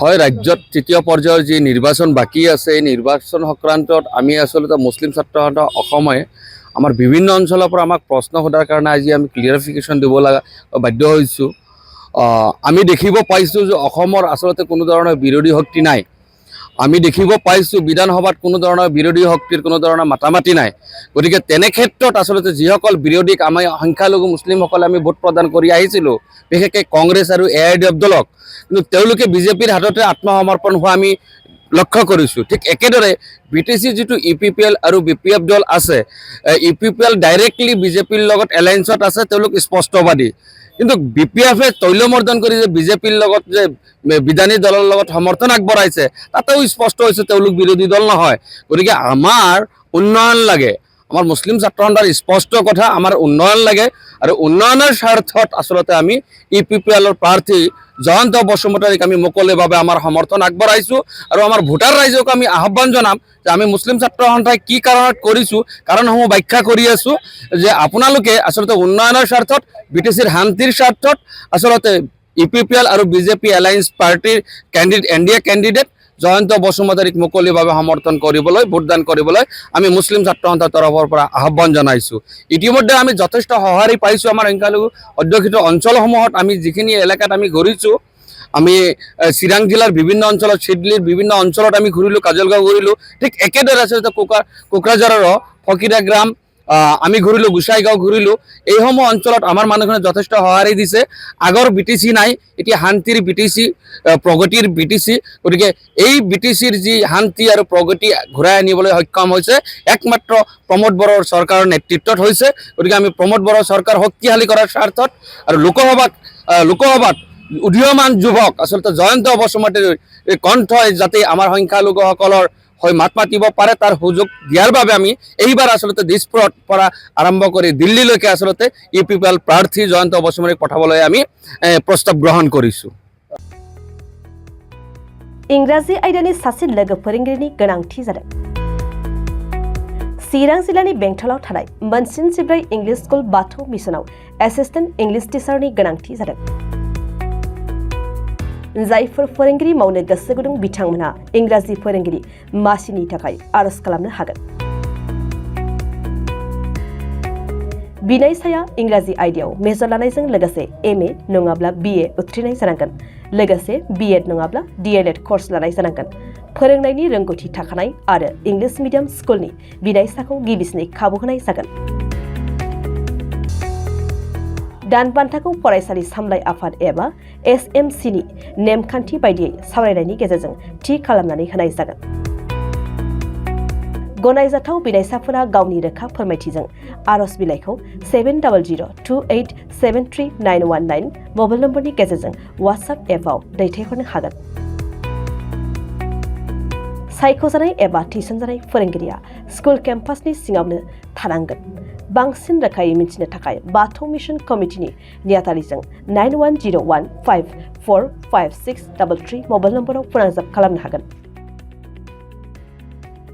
হয় ৰাজ্যত তৃতীয় পৰ্যায়ৰ যি নিৰ্বাচন বাকী আছে এই নিৰ্বাচন সংক্ৰান্তত আমি আচলতে মুছলিম ছাত্ৰ সন্থা অসমে আমাৰ বিভিন্ন অঞ্চলৰ পৰা আমাক প্ৰশ্ন সোধাৰ কাৰণে আজি আমি ক্লিয়াৰিফিকেশ্যন দিব লগা বাধ্য হৈছোঁ। আমি দেখিব পাইছোঁ যে অসমৰ আচলতে কোনো ধৰণৰ বিৰোধী শক্তি নাই। আমি দেখিব পাইছোঁ বিধানসভাত কোনো ধৰণৰ বিৰোধী শক্তিৰ কোনো ধৰণৰ মাতামাতি নাই। গতিকে তেনে ক্ষেত্ৰত আচলতে যিসকল বিৰোধীক আমি সংখ্যালঘু মুছলিমসকলে আমি ভোট প্ৰদান কৰি আহিছিলোঁ, বিশেষকৈ কংগ্ৰেছ আৰু AIDF দলক, কিন্তু তেওঁলোকে বিজেপিৰ হাততে আত্মসমৰ্পণ হোৱা আমি লক্ষ্য কৰিছোঁ। ঠিক একেদৰে BTC যিটো EPPL আৰু BPF দল আছে, EPPL ডাইৰেক্টলি বিজেপিৰ লগত এলায়েন্সত আছে, তেওঁলোক স্পষ্টবাদী। কিন্তু BPF-এ তৈলমৰ্দন কৰি যে বিজেপিৰ লগত যে বিধানী দলৰ লগত সমৰ্থন আগবঢ়াইছে, তাতেও স্পষ্ট হৈছে তেওঁলোক বিৰোধী দল নহয়। গতিকে আমাৰ উন্নয়ন লাগে, আমাৰ মুছলিম ছাত্ৰ সন্থাৰ স্পষ্ট কথা, আমাৰ উন্নয়ন লাগে আৰু উন্নয়নৰ স্বাৰ্থত আচলতে আমি EPPL-ৰ প্ৰাৰ্থী জয়ন্ত বসুমতাৰীক আমি মুকলিভাৱে আমাৰ সমৰ্থন আগবঢ়াইছোঁ আৰু আমাৰ ভোটাৰ ৰাইজক আমি আহ্বান জনাম যে আমি মুছলিম ছাত্ৰ সন্থাই কি কাৰণত কৰিছোঁ, কাৰণসমূহ ব্যাখ্যা কৰি আছোঁ যে আপোনালোকে আচলতে উন্নয়নৰ স্বাৰ্থত, BTC-ৰ শান্তিৰ স্বাৰ্থত আচলতে EPPL আৰু BJP এলায়েন্স পাৰ্টিৰ NDA কেণ্ডিডেট জয়ন্ত বসুমতাৰীক মুকলিভাৱে সমৰ্থন কৰিবলৈ, ভোটদান কৰিবলৈ আমি মুছলিম ছাত্ৰ সন্থাৰ তৰফৰ পৰা আহ্বান জনাইছোঁ। ইতিমধ্যে আমি যথেষ্ট সঁহাৰি পাইছোঁ আমাৰ সংখ্যালঘু অধ্যুষিত অঞ্চলসমূহত। আমি যিখিনি এলেকাত আমি ঘূৰিছোঁ, আমি চিৰাং জিলাৰ বিভিন্ন অঞ্চলত, চিডলিৰ বিভিন্ন অঞ্চলত আমি ঘূৰিলোঁ, কাজলগাঁও ঘূৰিলোঁ। ঠিক একেদৰে আচলতে কোকৰাঝাৰৰ ফকিৰা গ্ৰাম আমি ঘূৰিলোঁ, গোসাইগাঁও ঘূৰিলোঁ। এইসমূহ অঞ্চলত আমাৰ মানুহখিনি যথেষ্ট সঁহাৰি দিছে। আগৰ BTC নাই, এতিয়া শান্তিৰ BTC, প্ৰগতিৰ BTC। গতিকে এই BTC-ৰ যি শান্তি আৰু প্ৰগতি ঘূৰাই আনিবলৈ সক্ষম হৈছে একমাত্ৰ প্ৰমোদ বড়োৰ চৰকাৰৰ নেতৃত্বত হৈছে। গতিকে আমি প্ৰমোদ বড়োৰ চৰকাৰ শক্তিশালী কৰাৰ স্বাৰ্থত আৰু লোকসভাত উদীয়মান যুৱক আচলতে জয়ন্ত বসুমতাৰীৰ কণ্ঠই যাতে আমাৰ সংখ্যালঘুসকলৰ হৈ মাত মাতিব পাৰে তাৰ সুযোগ দিয়াৰ বাবে আমি এইবাৰ আচলতে দিছপুৰৰ পৰা আৰম্ভ কৰি দিল্লীলৈকে আচলতে EPPL প্ৰাৰ্থী জয়ন্ত বসুমতাৰীক পঠাবলৈ আমি প্ৰস্তাৱ গ্ৰহণ কৰিছোঁ। इंराजि आयदानि सासे लोगो फोरोंगिरिनि गोनांथि जादों। चिरां जिल्लानि बेंटलाव थानाय मोनसिन जिब्रै इंलिश स्कुल बाथौ मिसनाव एसिस्टेन्ट इंलिश टिचारनि गोनांथि जादों। जायफोर फोरोंगिरि मावनो गोसो गुदुं बिथांमोनहा इंराजि फोरोंगिरि मासिनि थाखाय आरज खालामनो हागोन। बिनायसाया इंराजि आयदायाव मेजर लानायजों लोगोसे MA नङाब्ला BA उथ्रिनाय जानांगोन। लोगोसे BEd नङाब्ला DLEd कर्स लानाय जानांगोन। फोरोंनायनि रोंगौथि थाखानाय आरो इंलिश मिडियाम स्कुलनि बिनायसाखौ गिबिसिनै खाबु होनाय जागोन। दान बान्थाखौ फरायसालि सामलाय आफाद एबा SMC-नि नेमखान्थि बायदियै सावरायनायनि गेजेरजों थि खालामनानै होनाय जागोन। गनायजाथाव बिनायसाफोरा गावनि रोखा फोरमायथिजों आरज बिलाइखौ 7002873919 मबाइल नम्बरनि गेजेरजों WhatsApp एपआव दैथायहरनो हागोन। सायख'जानाय एबा थिसनजानाय फोरोंगिरिया स्कुल केम्पासनि सिङावनो थानांगोन। बांसिन रोखायै मिथिनो थाखाय बाथौ मिशन कमिटिनि नेहाथारिजों 9101545633 मबाइल नम्बराव फोनांजाब खालामनो हागोन।